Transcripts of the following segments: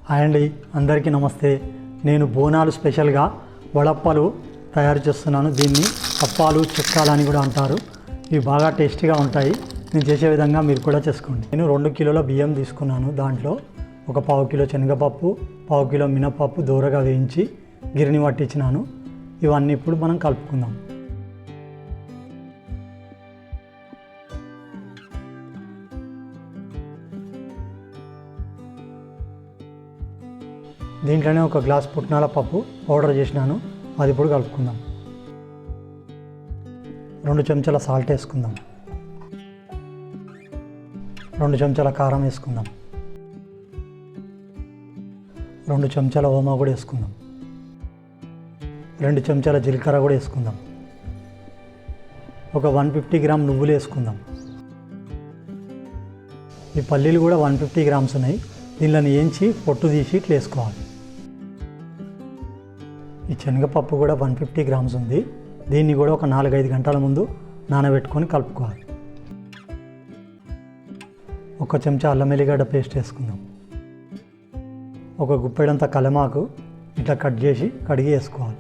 Hi అండి, అందరికీ నమస్తే. నేను బోనాలు స్పెషల్గా వడప్పలు తయారు చేస్తున్నాను. దీన్ని అప్పాలు చెక్కాలని కూడా అంటారు. ఇవి బాగా టేస్టీగా ఉంటాయి. నేను చేసే విధంగా మీరు కూడా చేసుకోండి. నేను 2 కిలోల బియ్యం తీసుకున్నాను. దాంట్లో ఒక 1/2 కిలో శనగపప్పు, 1/2 కిలో మినపప్పు దూరగా వేయించి గిరిని పట్టించినాను. ఇవన్నీ ఇప్పుడు మనం కలుపుకుందాం. దీంట్లోనే ఒక గ్లాస్ పుట్నాల పప్పు పౌడర్ చేసినాను, అది ఇప్పుడు కలుపుకుందాం. 2 చెంచాల సాల్ట్ వేసుకుందాం. 2 చెంచాల కారం వేసుకుందాం. 2 చెంచాల ఓమా కూడా వేసుకుందాం. 2 చెంచాల జీలకర్ర కూడా వేసుకుందాం. ఒక 150 గ్రామ్ నువ్వులు వేసుకుందాం. ఈ పల్లీలు కూడా 150 గ్రామ్స్ ఉన్నాయి. దీనిని వేయించి పొట్టు తీసి ఇట్లా వేసుకోవాలి. ఈ శనగపప్పు కూడా 150 గ్రామ్స్ ఉంది. దీన్ని కూడా ఒక 4-5 గంటల ముందు నానబెట్టుకొని కలుపుకోవాలి. 1 చెంచా అల్లం ఎల్లిగడ్డ పేస్ట్ వేసుకుందాం. ఒక గుప్పెడంత కలమాకు ఇట్లా కట్ చేసి కడిగి వేసుకోవాలి.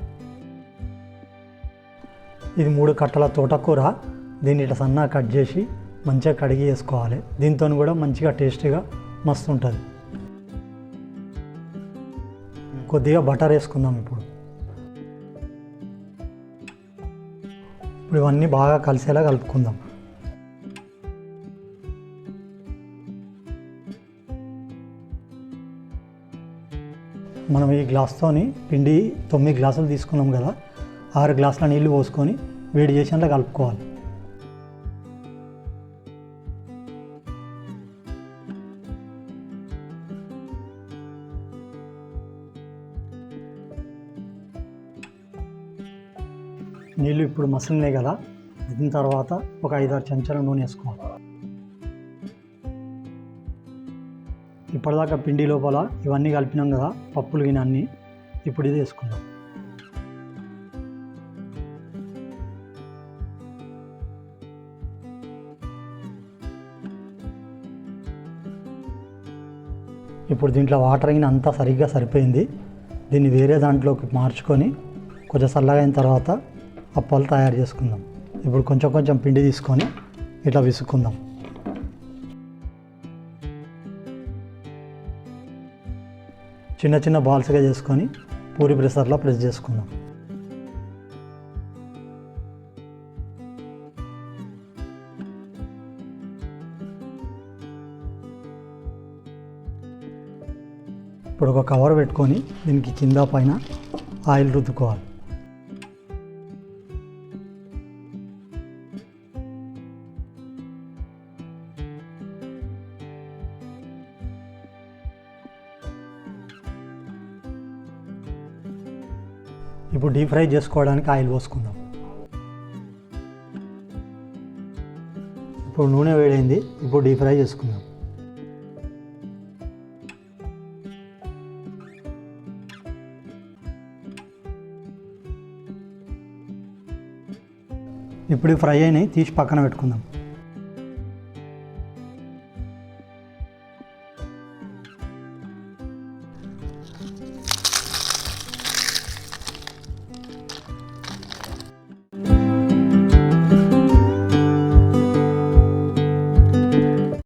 ఇది 3 కట్టల తోటకూర, దీన్ని ఇట్లా సన్నగా కట్ చేసి మంచిగా కడిగి వేసుకోవాలి. దీంతో కూడా మంచిగా టేస్టీగా మస్తు ఉంటుంది. కొద్దిగా బటర్ వేసుకుందాం. ఇప్పుడు ఇవన్నీ బాగా కలిసేలా కలుపుకుందాం. మనం ఈ గ్లాస్తోని పిండి 9 గ్లాసులు తీసుకున్నాం కదా, 6 గ్లాసుల నీళ్లు పోసుకొని వేడి చేసి అలా కలుపుకోవాలి. నీళ్ళు ఇప్పుడు మసిలినాయి కదా, దీని తర్వాత ఒక 5-6 చెంచాల నూనె వేసుకోవాలి. ఇప్పటిదాకా పిండి లోపల ఇవన్నీ కలిపినాం కదా, పప్పులు గిన్నె అన్నీ, ఇప్పుడు ఇది వేసుకుందాం. ఇప్పుడు దీంట్లో వాటర్ అయిన అంతా సరిగ్గా సరిపోయింది. దీన్ని వేరే దాంట్లోకి మార్చుకొని కొంచెం చల్లగా అయిన తర్వాత అప్పాలు తయారు చేసుకుందాం. ఇప్పుడు కొంచెం కొంచెం పిండి తీసుకొని ఇట్లా విసుక్కుందాం. చిన్న చిన్న బాల్స్గా చేసుకొని పూరి ప్రెషర్లో ప్రెస్ చేసుకుందాం. ఇప్పుడు ఒక కవర్ పెట్టుకొని దీనికి కింద పైన ఆయిల్ రుద్దుకోవాలి. ఇప్పుడు డీప్ ఫ్రై చేసుకోవడానికి ఆయిల్ పోసుకుందాం. ఇప్పుడు నూనె వేడైంది. ఇప్పుడు డీప్ ఫ్రై చేసుకుందాం. ఇప్పుడు ఫ్రై అయినాయి, తీసి పక్కన పెట్టుకుందాం.